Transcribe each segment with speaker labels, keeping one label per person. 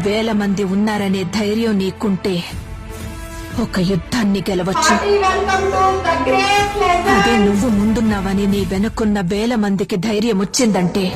Speaker 1: వేల మంది ఉన్నారనే ధైర్యం నీకుంటే ఒక యుద్ధాన్ని గెలవచ్చు. అదే నువ్వు ముందున్నావని నీ వెనుకున్న వేల మందికి ధైర్యం వచ్చిందంటే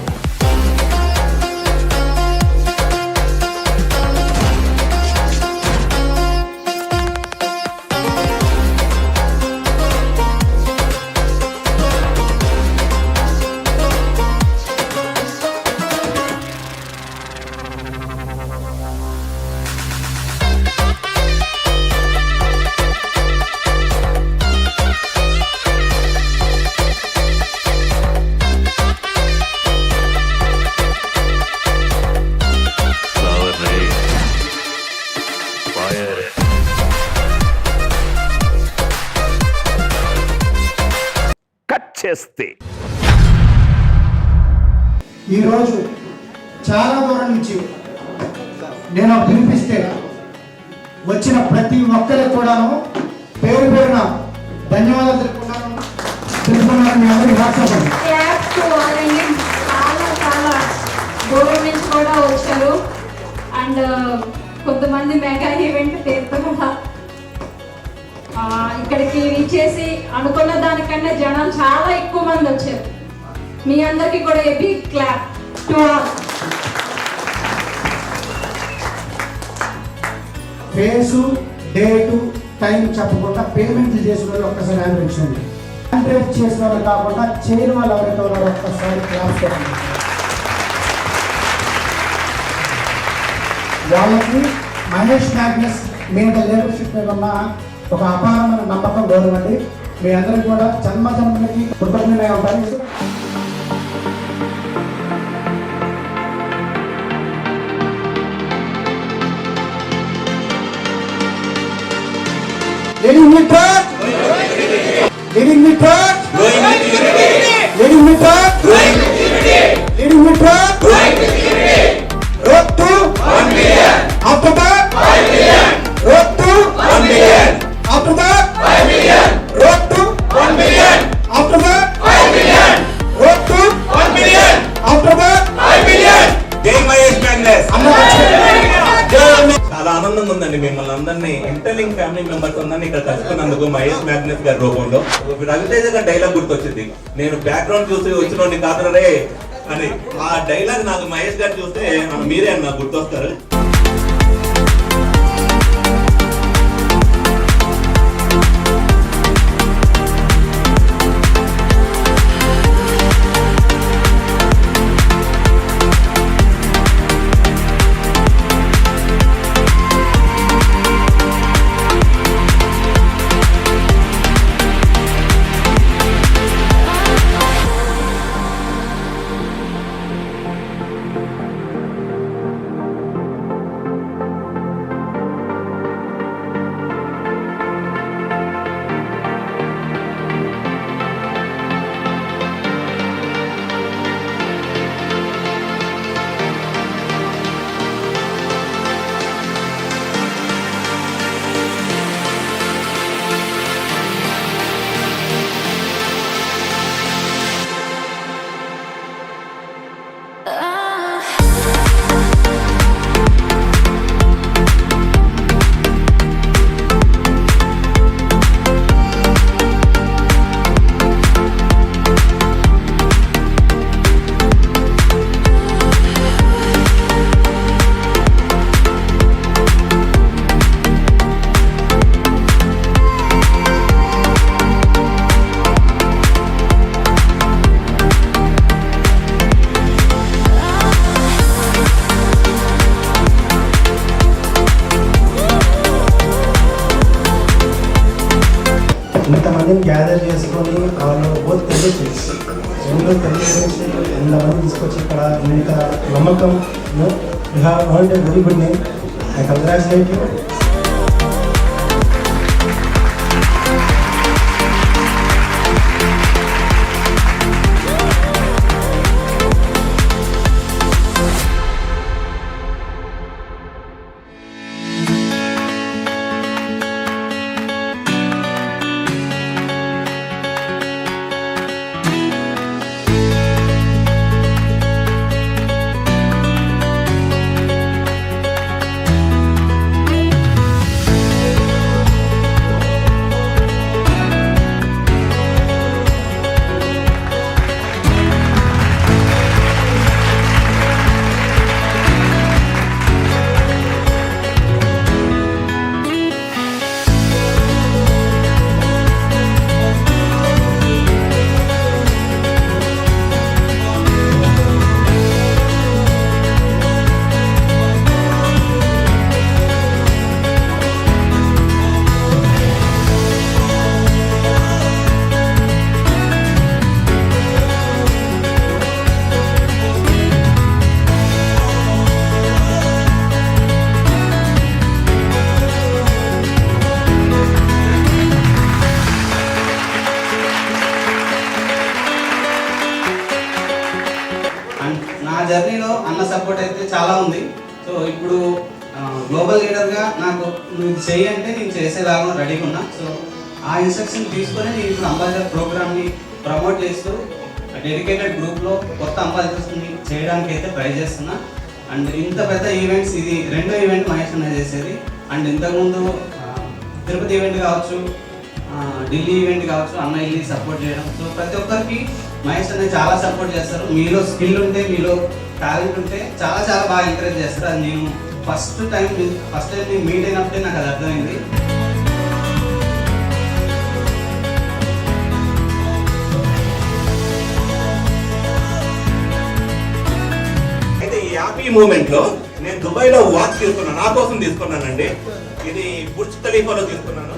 Speaker 2: చేస్తే
Speaker 3: ఈరోజు చాలా దూరం నుంచి నేను పిలిపిస్తే వచ్చిన ప్రతి ఒక్కరికి కూడాను పేరు పేరున ధన్యవాదాలు తెలుపుకున్నాను. మీ అందరికీ వాట్సాప్
Speaker 4: చాలా దూరం నుంచి కూడా వచ్చారు. అండ్ కొంతమంది మెగా ఈవెంట్ పేరుతో కూడా ఇక్కడికి విచ్చేసి అనుకున్న దానికన్నా జనం చాలా ఎక్కువ మంది వచ్చారు. మీ అందరికీ కూడా a big clap to all.
Speaker 3: Phase date time చెప్పకుండా పేమెంట్లు చేసిన వాళ్ళు ఒక్కసారి హ్యాండ్ ఇచ్చింది. హ్యాండ్ రేట్ చేసిన వాళ్ళు కాకుండా చేయని వాళ్ళు ఎవరైతే ఉన్నారో ఒక్కసారి క్లాస్ చేయండి. వాళ్ళకి మహేష్ మ్యాగ్నస్ మీద లీడర్షిప్ మీద ఉన్న ఒక అపారమైన నమ్మకం గౌరవండి. మీ అందరికీ కూడా జన్మజన్మలకి కృతజ్ఞతగా ఉంటాను. Leading me track, leading me track, leading me track, leading me track, road to 1 million. After that, 5 million. Road to 1 million. After that, 5 million. Road to 1 million. After that, 5 million. Road to 1 million. After that, 5 million.
Speaker 5: జై Mahesh Magnus. చాలా ఆనందంగా ఉందండి మిమ్మల్ని అందరినీ interlink family members అందరినీ ఇక్కడ కలుసుకున్నందుకు Mahesh Magnus గారి రూపంలో. రవితేజ గారి డైలాగ్ గుర్తొచ్చింది, నేను బ్యాక్గ్రౌండ్ చూసి వచ్చినోడిని కాదురే అని. ఆ డైలాగ్ నాకు మహేష్ గారు చూస్తే మీరే అని నాకు గుర్తొస్తారు.
Speaker 3: ఇంతమందిని గ్యాదర్ చేసుకొని వాళ్ళు బోత్ తెలియజేసి ఎంతమంది తీసుకొచ్చి ఇక్కడ ఇంత నమ్మకం you have earned a very good name. I congratulate you.
Speaker 2: జర్నీలో అన్న సపోర్ట్ అయితే చాలా ఉంది. సో ఇప్పుడు గ్లోబల్ లీడర్గా నాకు నువ్వు ఇది చెయ్యి అంటే నేను చేసేలాగా రెడీగా ఉన్నా. సో ఆ ఇన్స్ట్రక్షన్ తీసుకొని నేను ఇప్పుడు అంబాసిడర్ ప్రోగ్రామ్ని ప్రమోట్ చేస్తూ డెడికేటెడ్ గ్రూప్లో కొత్త అంబాసిడర్స్ని చేయడానికి అయితే ట్రై చేస్తున్నా. అండ్ ఇంత పెద్ద ఈవెంట్స్, ఇది రెండో ఈవెంట్ మహేష్ అన్న చేసేది. అండ్ ఇంతకుముందు తిరుపతి ఈవెంట్ కావచ్చు, ఢిల్లీ ఈవెంట్ కావచ్చు, అన్న వెళ్ళి సపోర్ట్ చేయడం. సో ప్రతి ఒక్కరికి మహేష్ అనేది చాలా సపోర్ట్ చేస్తారు. మీలో స్కిల్ ఉంటే, మీలో టాలెంట్ ఉంటే చాలా చాలా బాగా ఎంకరేజ్ చేస్తారు. అది నేను ఫస్ట్ టైం నేను మీట్ అయినప్పుడే నాకు అది అర్థమైంది.
Speaker 5: అయితే ఈ హ్యాపీ మూమెంట్ లో నేను దుబాయ్ లో వాచ్ తీసుకున్నాను, నా కోసం తీసుకున్నానండి. ఇది బుర్జ్ ఖలీఫాలో తీసుకున్నాను.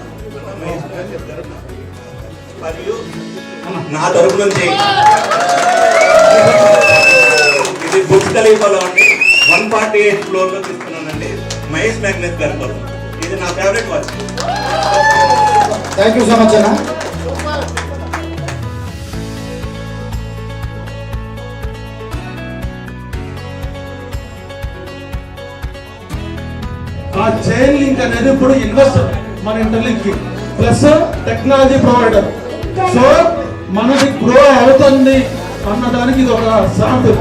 Speaker 5: మరియు నా తరపు నుంచి ఇది బుర్జ్ ఖలీఫాలో అండి 148 ఫ్లోర్ లో తీసుకున్నానండి, మహేష్ మ్యాగ్నెస్ గారి కోసం. ఇది నా favourite watch.
Speaker 3: Thank you so much అన్న.
Speaker 6: ఆ చైన్ లింక్ అనేది ఇప్పుడు ఇన్వెస్టర్ మన interlink plus technology provider. So మనది గ్రో అవుతుంది అన్నదానికి ఇది ఒక సాంపుల్.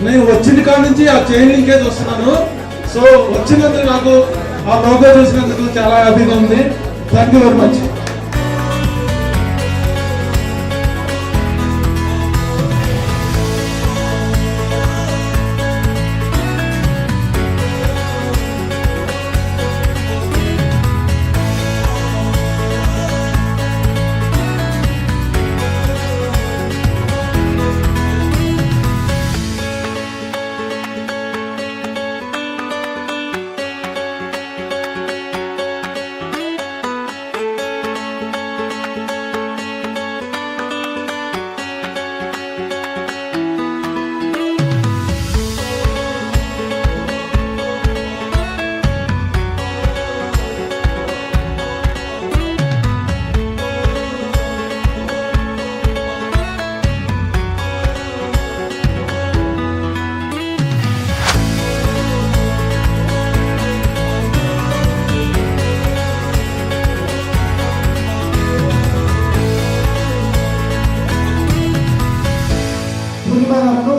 Speaker 6: నేను వచ్చిన కాడి నుంచి ఆ చైన్ లింకే చూస్తున్నాను. సో వచ్చినందుకు నాకు ఆ లోగో చూసినందుకు చాలా హ్యాపీగా ఉంది. Thank you very much.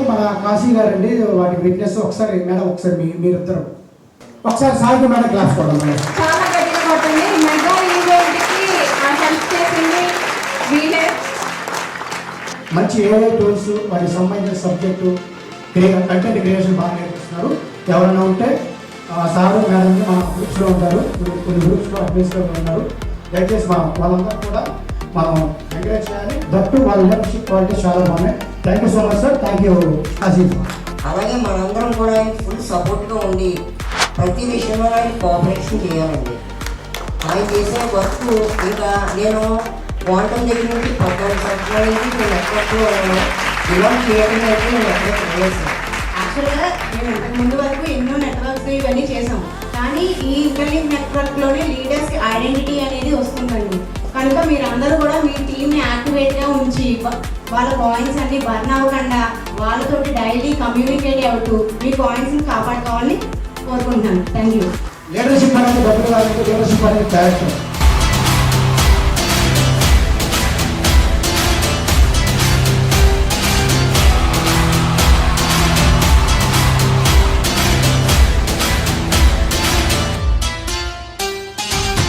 Speaker 3: మన కాశీ గారు అండి వాటి విట్నెస్. ఒకసారి మేడం, ఒకసారి మీరిద్దరు ఒకసారి సాగి మేడం క్లాస్ కొడం.
Speaker 4: చాలా గట్టిగా కొట్టండి. మెగా ఈవెంట్ కి హెల్ప్ చేసింది వీళ్ళే.
Speaker 3: మంచి ఏఐ టూల్స్, వాటికి సంబంధించిన సబ్జెక్టు కంటెంట్ క్రియేషన్ బాగా నేర్పిస్తున్నారు. ఎవరైనా ఉంటే సారు మేడం మన గ్రూప్స్లో ఉంటారు, కొన్ని గ్రూప్స్లో అడ్మిన్స్లో ఉన్నారు. దయచేసి వాళ్ళందరూ కూడా మనం ఎంకరేజ్ చేయాలి. దట్టు వాళ్ళ లీడర్షిప్ క్వాలిటీ చాలా బాగున్నాయి. Thank you so much sir. Thank you Asif.
Speaker 7: అలాగే మనందరం కూడా ఫుల్ సపోర్ట్గా ఉండి ప్రతి విషయంలో ఆయన కోఆపరేషన్ చేయాలండి. ఆయన చేసే వర్క్ ఇంకా నేను క్వాంటమ్ దగ్గర నుంచి 14 సంవత్సరాల నుంచి నేను నెట్వర్క్లో బిలాంగ్ చేయడం అయితే నేను నెట్వర్క్ చేశాను.
Speaker 8: యాక్చువల్గా మేము ఇంతకు ముందు వరకు ఎన్నో నెట్వర్క్స్ ఇవన్నీ చేసాం, కానీ ఈ ఇంటర్లింక్ నెట్వర్క్లోనే లీడర్స్కి ఐడెంటిటీ అనేది వస్తుందండి. కనుక మీరు అందరూ కూడా మీ టీమ్ని యాక్టివేట్గా ఉంచి వాళ్ళ పాయింట్స్ అన్ని బర్న్ అవ్వకుండా వాళ్ళతోటి డైలీ కమ్యూనికేట్ అవుతూ మీ పాయింట్స్ని కాపాడుకోవాలని కోరుకుంటున్నాను. Thank you.
Speaker 3: లీడర్షిప్ అనేది లీడర్షిప్ అనేది క్యారెక్టర్.